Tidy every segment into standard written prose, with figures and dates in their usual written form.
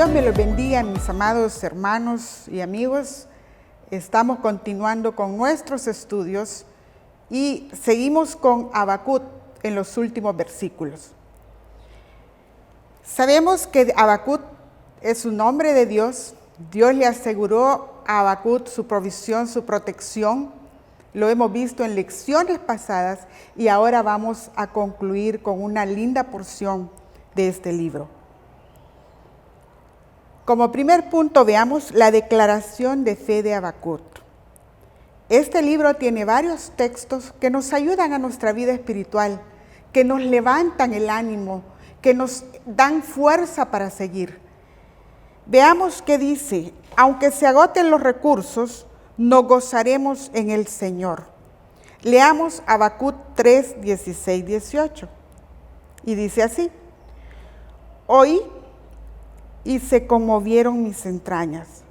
Dios me los bendiga, mis amados hermanos y amigos. Estamos continuando con nuestros estudios y seguimos con Habacuc en los últimos versículos. Sabemos que Habacuc es un hombre de Dios. Dios le aseguró a Habacuc su provisión, su protección. Lo hemos visto en lecciones pasadas y ahora vamos a concluir con una linda porción de este libro. Como primer punto, veamos la declaración de fe de Habacuc. Este libro tiene varios textos que nos ayudan a nuestra vida espiritual, que nos levantan el ánimo, que nos dan fuerza para seguir. Veamos qué dice: aunque se agoten los recursos, nos gozaremos en el Señor. Leamos Habacuc 3, 16, 18. Y dice así: oí y se conmovieron mis entrañas.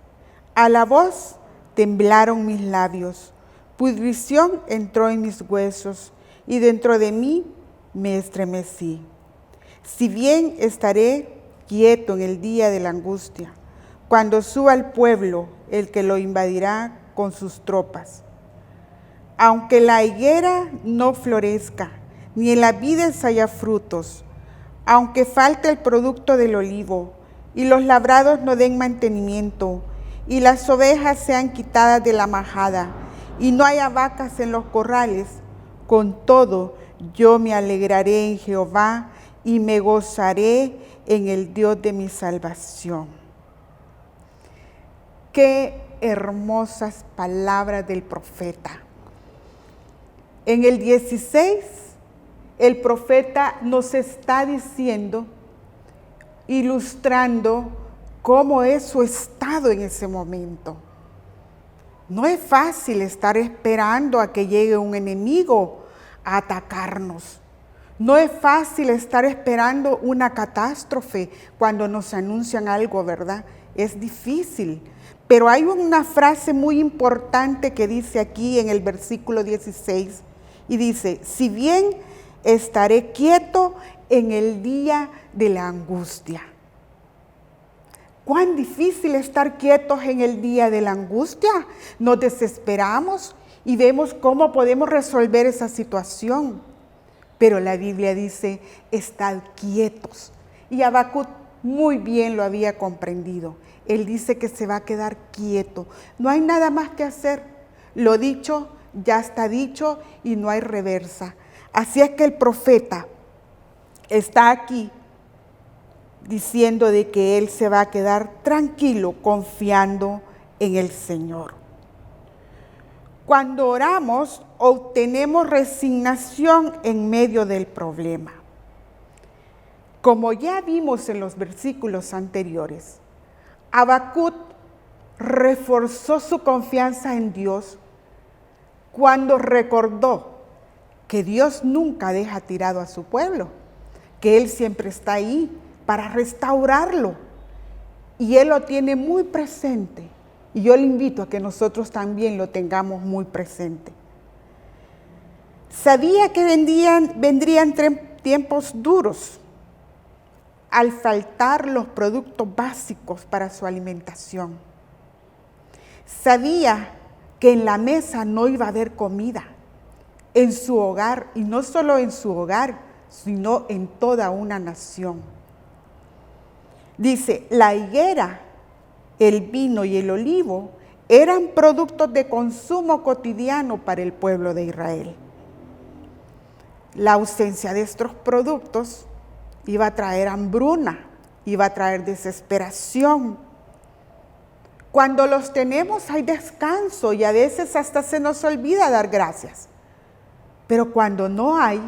A la voz temblaron mis labios. Pudrición entró en mis huesos y dentro de mí me estremecí. Si bien estaré quieto en el día de la angustia, cuando suba el pueblo, el que lo invadirá con sus tropas. Aunque la higuera no florezca, ni en las vides haya frutos, aunque falte el producto del olivo, y los labrados no den mantenimiento, y las ovejas sean quitadas de la majada, y no haya vacas en los corrales, con todo yo me alegraré en Jehová, y me gozaré en el Dios de mi salvación. Qué hermosas palabras del profeta. En el 16, el profeta nos está diciendo, ilustrando cómo es su estado en ese momento. No es fácil estar esperando a que llegue un enemigo a atacarnos. No es fácil estar esperando una catástrofe cuando nos anuncian algo, ¿verdad? Es difícil. Pero hay una frase muy importante que dice aquí en el versículo 16 y dice: si bien estaré quieto en el día de la angustia. Cuán difícil estar quietos en el día de la angustia. Nos desesperamos y vemos cómo podemos resolver esa situación. Pero la Biblia dice: estad quietos. Y Habacuc muy bien lo había comprendido. Él dice que se va a quedar quieto. No hay nada más que hacer. Lo dicho ya está dicho y no hay reversa. Así es que el profeta está aquí diciendo de que él se va a quedar tranquilo, confiando en el Señor. Cuando oramos, obtenemos resignación en medio del problema. Como ya vimos en los versículos anteriores, Habacuc reforzó su confianza en Dios cuando recordó que Dios nunca deja tirado a su pueblo, que Él siempre está ahí para restaurarlo. Y Él lo tiene muy presente. Y yo le invito a que nosotros también lo tengamos muy presente. Sabía que vendrían tiempos duros al faltar los productos básicos para su alimentación. Sabía que en la mesa no iba a haber comida en su hogar, y no solo en su hogar, sino en toda una nación. Dice: la higuera, el vino y el olivo eran productos de consumo cotidiano para el pueblo de Israel. La ausencia de estos productos iba a traer hambruna, iba a traer desesperación. Cuando los tenemos hay descanso y a veces hasta se nos olvida dar gracias. Pero cuando no hay,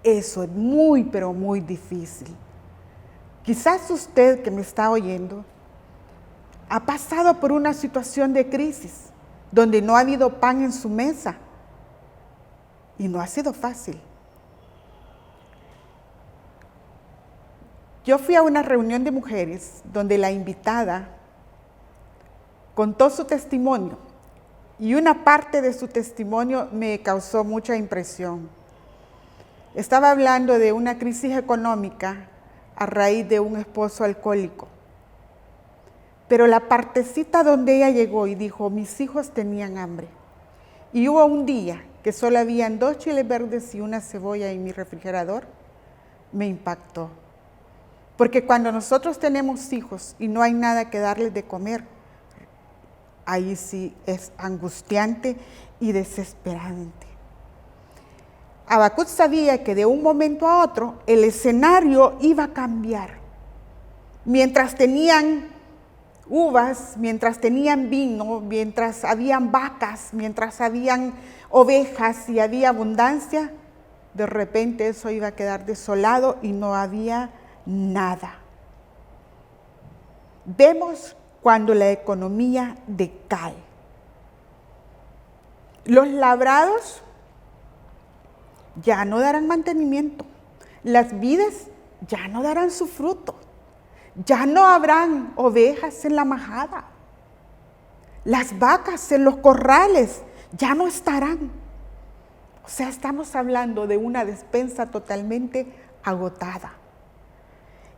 eso es muy, pero muy difícil. Quizás usted que me está oyendo ha pasado por una situación de crisis donde no ha habido pan en su mesa y no ha sido fácil. Yo fui a una reunión de mujeres donde la invitada contó su testimonio y una parte de su testimonio me causó mucha impresión. Estaba hablando de una crisis económica a raíz de un esposo alcohólico Pero la partecita donde ella llegó y dijo, mis hijos tenían hambre. Y hubo un día que solo habían 2 chiles verdes y una cebolla en mi refrigerador, me impactó. Porque cuando nosotros tenemos hijos y no hay nada que darles de comer, ahí sí es angustiante y desesperante. Habacuc sabía que de un momento a otro el escenario iba a cambiar. Mientras tenían uvas, mientras tenían vino, mientras habían vacas, mientras habían ovejas y había abundancia, de repente eso iba a quedar desolado y no había nada. Vemos cuando la economía decae. Los labrados ya no darán mantenimiento, las vides ya no darán su fruto, ya no habrán ovejas en la majada, las vacas en los corrales ya no estarán. O sea, estamos hablando de una despensa totalmente agotada.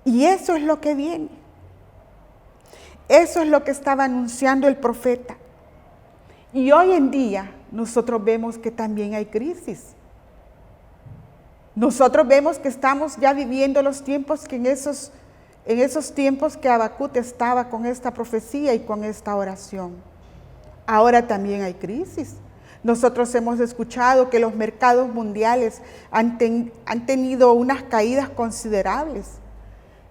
Y eso es lo que viene. Eso es lo que estaba anunciando el profeta. Y hoy en día nosotros vemos que también hay crisis. Nosotros vemos que estamos ya viviendo los tiempos que en esos tiempos que Habacuc estaba con esta profecía y con esta oración. Ahora también hay crisis. Nosotros hemos escuchado que los mercados mundiales han tenido unas caídas considerables.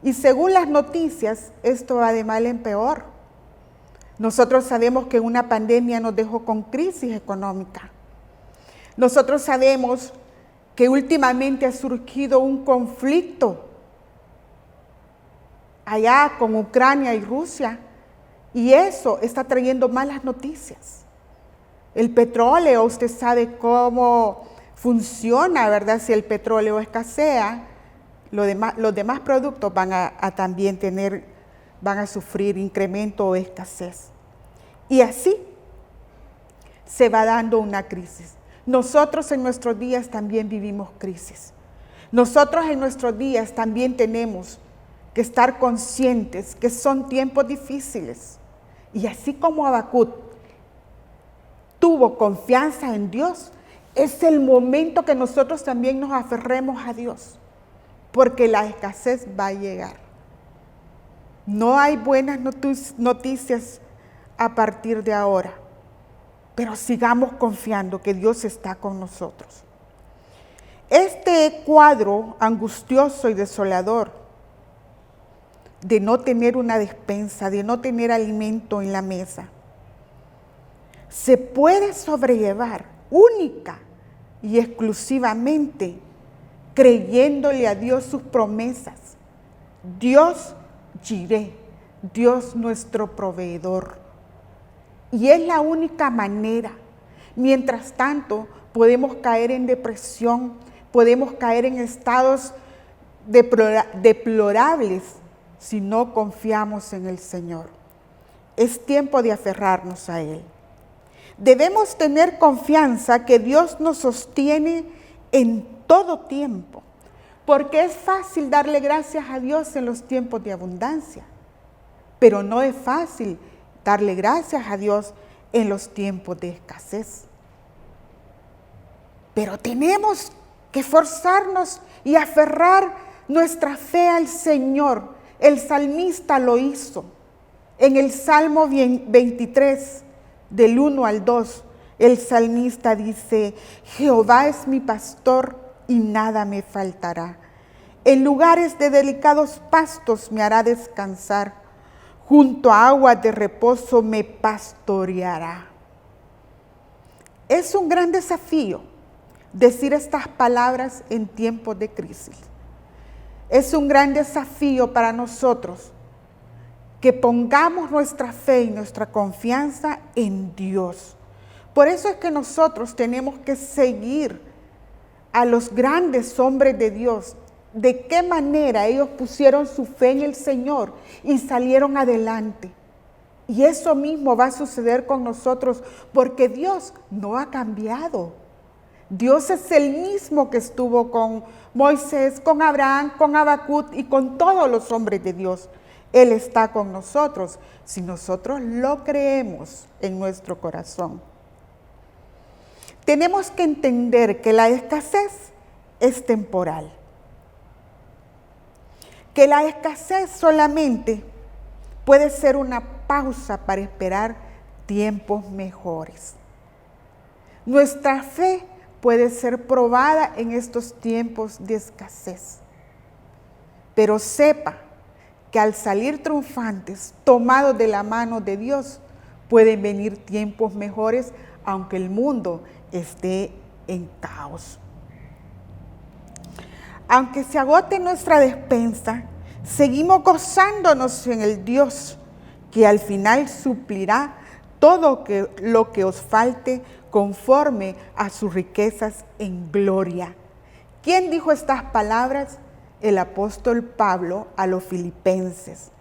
Y según las noticias, esto va de mal en peor. Nosotros sabemos que una pandemia nos dejó con crisis económica. Nosotros sabemos que últimamente ha surgido un conflicto allá con Ucrania y Rusia, y eso está trayendo malas noticias. El petróleo, usted sabe cómo funciona, ¿verdad? Si el petróleo escasea, los demás productos van a sufrir incremento o escasez. Y así se va dando una crisis. Nosotros en nuestros días también vivimos crisis. Nosotros en nuestros días también tenemos que estar conscientes que son tiempos difíciles. Y así como Habacuc tuvo confianza en Dios, es el momento que nosotros también nos aferremos a Dios, porque la escasez va a llegar. No hay buenas noticias a partir de ahora, pero sigamos confiando que Dios está con nosotros. Este cuadro angustioso y desolador de no tener una despensa, de no tener alimento en la mesa, se puede sobrellevar única y exclusivamente creyéndole a Dios sus promesas. Dios Jireh, Dios nuestro proveedor. Y es la única manera. Mientras tanto, podemos caer en depresión, podemos caer en estados deplorables si no confiamos en el Señor. Es tiempo de aferrarnos a Él. Debemos tener confianza que Dios nos sostiene en todo tiempo, porque es fácil darle gracias a Dios en los tiempos de abundancia, pero no es fácil darle gracias a Dios en los tiempos de escasez. Pero tenemos que esforzarnos y aferrar nuestra fe al Señor. El salmista lo hizo. En el Salmo 23, del 1 al 2, el salmista dice: Jehová es mi pastor y nada me faltará. En lugares de delicados pastos me hará descansar. Junto a aguas de reposo me pastoreará. Es un gran desafío decir estas palabras en tiempos de crisis. Es un gran desafío para nosotros que pongamos nuestra fe y nuestra confianza en Dios. Por eso es que nosotros tenemos que seguir a los grandes hombres de Dios. De qué manera ellos pusieron su fe en el Señor y salieron adelante. Y eso mismo va a suceder con nosotros, porque Dios no ha cambiado. Dios es el mismo que estuvo con Moisés, con Abraham, con Habacuc y con todos los hombres de Dios. Él está con nosotros si nosotros lo creemos en nuestro corazón. Tenemos que entender que la escasez es temporal, que la escasez solamente puede ser una pausa para esperar tiempos mejores. Nuestra fe puede ser probada en estos tiempos de escasez, pero sepa que al salir triunfantes, tomados de la mano de Dios, pueden venir tiempos mejores, aunque el mundo esté en caos. Aunque se agote nuestra despensa, seguimos gozándonos en el Dios que al final suplirá todo lo que os falte conforme a sus riquezas en gloria. ¿Quién dijo estas palabras? El apóstol Pablo a los filipenses.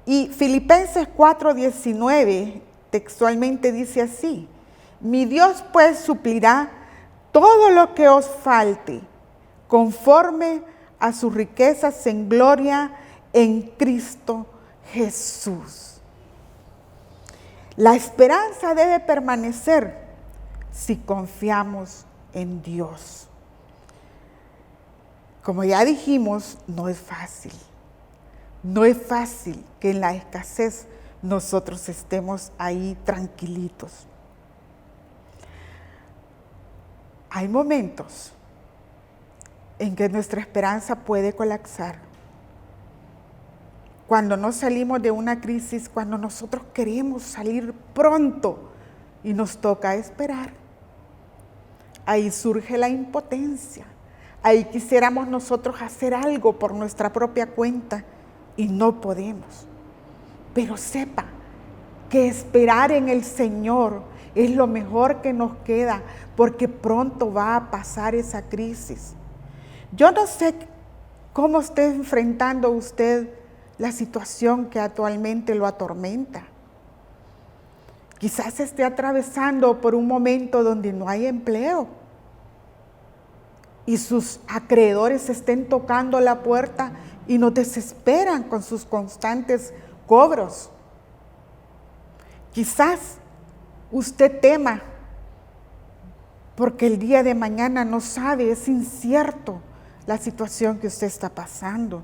Y Filipenses 4:19 textualmente dice así: mi Dios pues suplirá todo lo que os falte, conforme a sus riquezas en gloria en Cristo Jesús. La esperanza debe permanecer si confiamos en Dios. Como ya dijimos, no es fácil. No es fácil que en la escasez nosotros estemos ahí tranquilitos. Hay momentos en que nuestra esperanza puede colapsar. Cuando no salimos de una crisis, cuando nosotros queremos salir pronto y nos toca esperar. Ahí surge la impotencia. Ahí quisiéramos nosotros hacer algo por nuestra propia cuenta y no podemos. Pero sepa que esperar en el Señor es lo mejor que nos queda, porque pronto va a pasar esa crisis. Yo no sé cómo esté enfrentando usted la situación que actualmente lo atormenta. Quizás esté atravesando por un momento donde no hay empleo y sus acreedores estén tocando la puerta y nos desesperan con sus constantes cobros. Quizás usted tema porque el día de mañana no sabe, es incierto la situación que usted está pasando.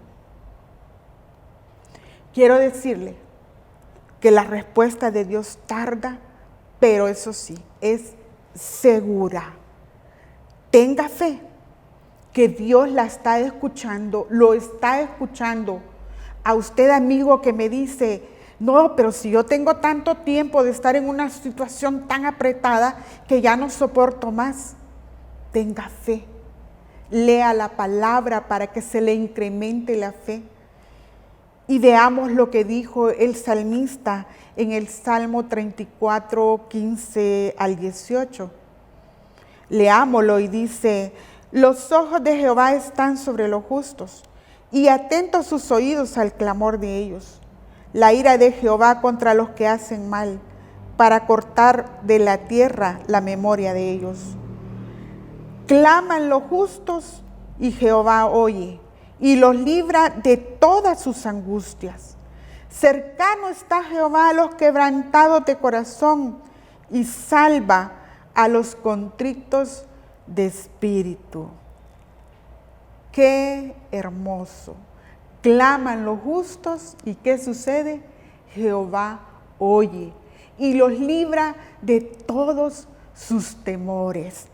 Quiero decirle que la respuesta de Dios tarda, pero eso sí, es segura. Tenga fe que Dios la está escuchando, lo está escuchando. A usted, amigo, que me dice, no, pero si yo tengo tanto tiempo de estar en una situación tan apretada que ya no soporto más, tenga fe. Lea la palabra para que se le incremente la fe. Y veamos lo que dijo el salmista en el Salmo 34, 15 al 18. Leámoslo y dice: los ojos de Jehová están sobre los justos, y atentos sus oídos al clamor de ellos. La ira de Jehová contra los que hacen mal, para cortar de la tierra la memoria de ellos. Claman los justos, y Jehová oye, y los libra de todas sus angustias. Cercano está Jehová a los quebrantados de corazón, y salva a los contritos de espíritu. ¡Qué hermoso! Claman los justos, ¿y qué sucede? Jehová oye y los libra de todos sus temores.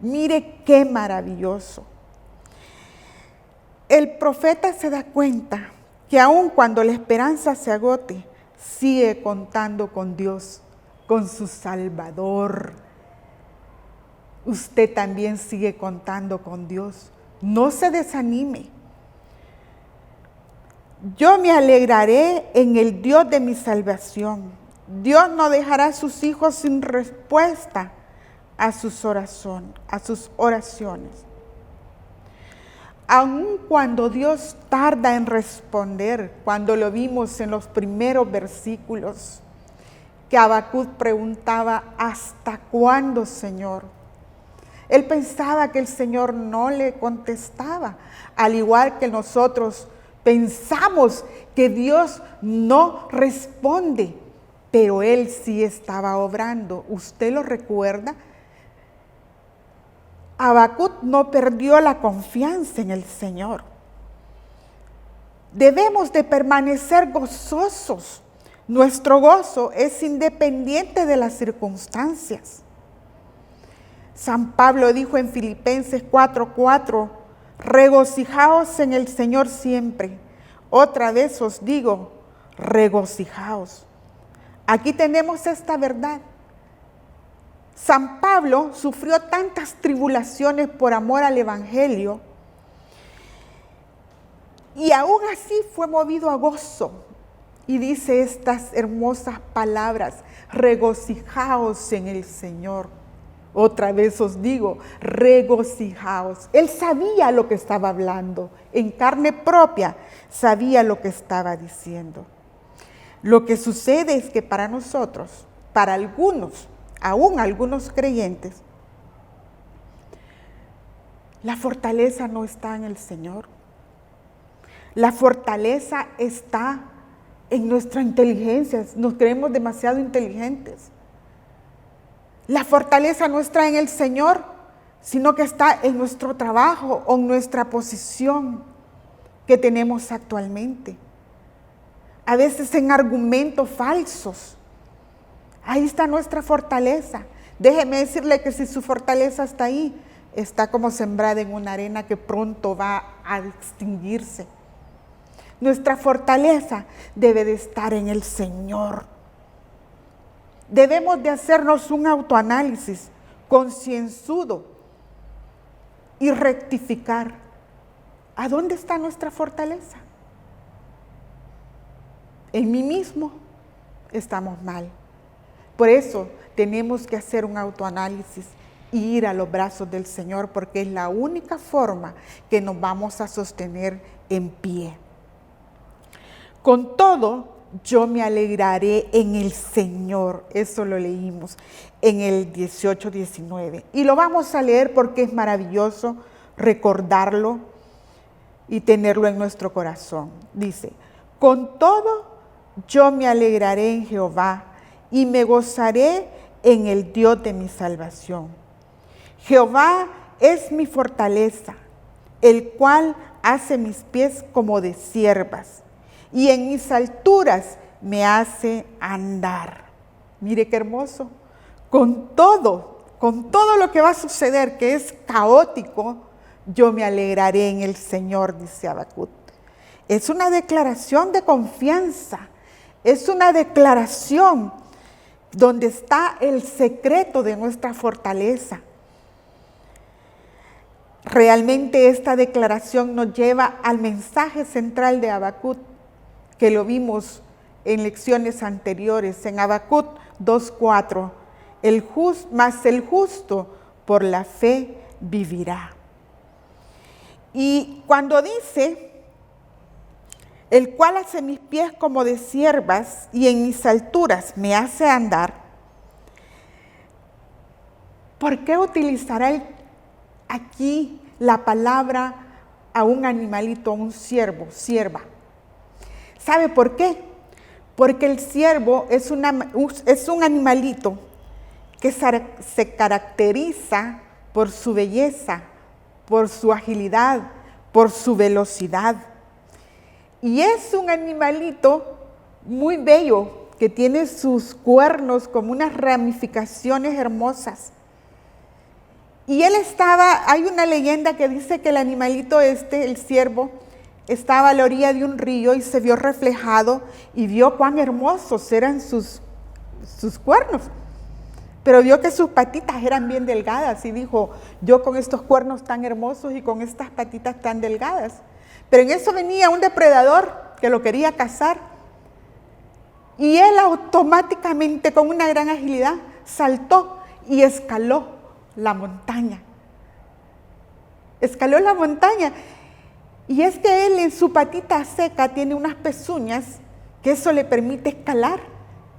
Mire qué maravilloso. El profeta se da cuenta que aun cuando la esperanza se agote, sigue contando con Dios, con su Salvador. Usted también sigue contando con Dios. No se desanime. Yo me alegraré en el Dios de mi salvación. Dios no dejará a sus hijos sin respuesta a sus oraciones. Aun cuando Dios tarda en responder, cuando lo vimos en los primeros versículos, que Habacuc preguntaba: ¿hasta cuándo, Señor? Él pensaba que el Señor no le contestaba, al igual que nosotros Pensamos que Dios no responde, pero Él sí estaba obrando. ¿Usted lo recuerda? Habacuc no perdió la confianza en el Señor. Debemos de permanecer gozosos. Nuestro gozo es independiente de las circunstancias. San Pablo dijo en Filipenses 4:4, regocijaos en el Señor siempre. Otra vez os digo, regocijaos. Aquí tenemos esta verdad. San Pablo sufrió tantas tribulaciones por amor al Evangelio y aún así fue movido a gozo. Y dice estas hermosas palabras, regocijaos en el Señor. Otra vez os digo, regocijaos. Él sabía lo que estaba hablando, en carne propia sabía lo que estaba diciendo. Lo que sucede es que para nosotros, para algunos, aún algunos creyentes, la fortaleza no está en el Señor. La fortaleza está en nuestra inteligencia, nos creemos demasiado inteligentes. La fortaleza no está en el Señor, sino que está en nuestro trabajo o en nuestra posición que tenemos actualmente. A veces en argumentos falsos. Ahí está nuestra fortaleza. Déjeme decirle que si su fortaleza está ahí, está como sembrada en una arena que pronto va a extinguirse. Nuestra fortaleza debe de estar en el Señor. Debemos de hacernos un autoanálisis concienzudo y rectificar. ¿A dónde está nuestra fortaleza? En mí mismo estamos mal. Por eso tenemos que hacer un autoanálisis y ir a los brazos del Señor, porque es la única forma que nos vamos a sostener en pie. Con todo, yo me alegraré en el Señor. Eso lo leímos en el 18-19. Y lo vamos a leer porque es maravilloso recordarlo y tenerlo en nuestro corazón. Dice, con todo, yo me alegraré en Jehová y me gozaré en el Dios de mi salvación. Jehová es mi fortaleza, el cual hace mis pies como de ciervas, y en mis alturas me hace andar. Mire qué hermoso. Con todo lo que va a suceder, que es caótico, yo me alegraré en el Señor, dice Habacuc. Es una declaración de confianza, es una declaración donde está el secreto de nuestra fortaleza. Realmente esta declaración nos lleva al mensaje central de Habacuc, que lo vimos en lecciones anteriores, en Habacuc 2:4, mas el justo por la fe vivirá. Y cuando dice, el cual hace mis pies como de ciervas y en mis alturas me hace andar, ¿por qué utilizará aquí la palabra a un animalito, a un ciervo, cierva? ¿Sabe por qué? Porque el ciervo es un animalito que se caracteriza por su belleza, por su agilidad, por su velocidad. Y es un animalito muy bello, que tiene sus cuernos como unas ramificaciones hermosas. Y hay una leyenda que dice que el animalito el ciervo, estaba a la orilla de un río y se vio reflejado y vio cuán hermosos eran sus cuernos. Pero vio que sus patitas eran bien delgadas y dijo, yo con estos cuernos tan hermosos y con estas patitas tan delgadas. Pero en eso venía un depredador que lo quería cazar. Y él automáticamente, con una gran agilidad, saltó y escaló la montaña. Escaló la montaña. Y es que él en su patita seca tiene unas pezuñas que eso le permite escalar.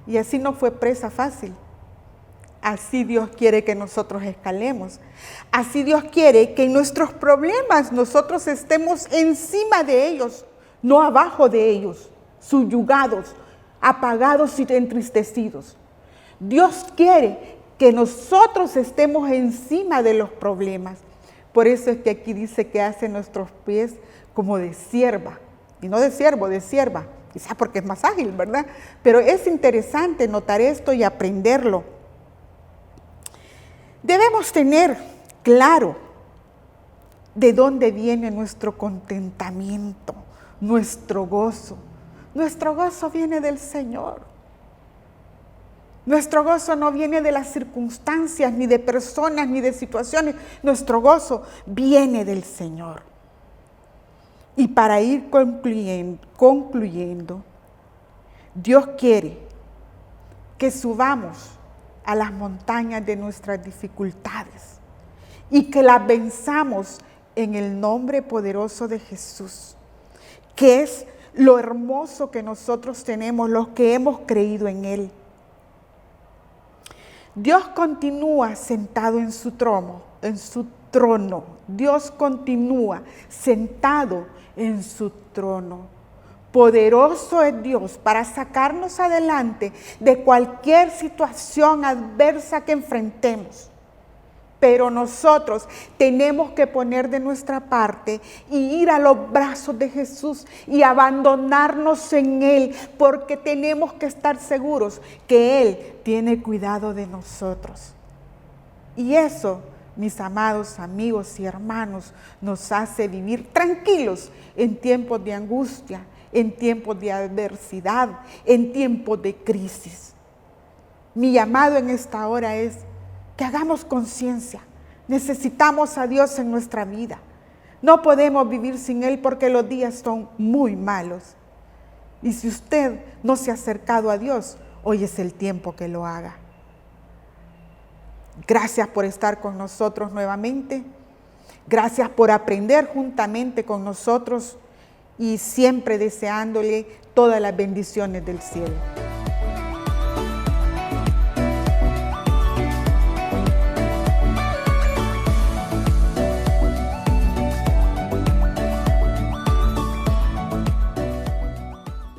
Y así no fue presa fácil. Así Dios quiere que nosotros escalemos. Así Dios quiere que en nuestros problemas nosotros estemos encima de ellos. no abajo de ellos, subyugados, apagados y entristecidos. Dios quiere que nosotros estemos encima de los problemas. Por eso es que aquí dice que hace nuestros pies como de sierva, y no de siervo, de sierva, quizás porque es más ágil, ¿verdad? Pero es interesante notar esto y aprenderlo. Debemos tener claro de dónde viene nuestro contentamiento, nuestro gozo. Nuestro gozo viene del Señor. Nuestro gozo no viene de las circunstancias, ni de personas, ni de situaciones. Nuestro gozo viene del Señor. Y para ir concluyendo, Dios quiere que subamos a las montañas de nuestras dificultades y que las venzamos en el nombre poderoso de Jesús, que es lo hermoso que nosotros tenemos, los que hemos creído en Él. Dios continúa sentado en su trono, Dios continúa sentado en su trono. Poderoso es Dios para sacarnos adelante de cualquier situación adversa que enfrentemos. Pero nosotros tenemos que poner de nuestra parte y ir a los brazos de Jesús y abandonarnos en Él, porque tenemos que estar seguros que Él tiene cuidado de nosotros. Y eso, mis amados amigos y hermanos, nos hace vivir tranquilos en tiempos de angustia, en tiempos de adversidad, en tiempos de crisis. Mi llamado en esta hora es que hagamos conciencia. Necesitamos a Dios en nuestra vida. No podemos vivir sin Él porque los días son muy malos. Y si usted no se ha acercado a Dios, hoy es el tiempo que lo haga. Gracias por estar con nosotros nuevamente. Gracias por aprender juntamente con nosotros y siempre deseándole todas las bendiciones del cielo.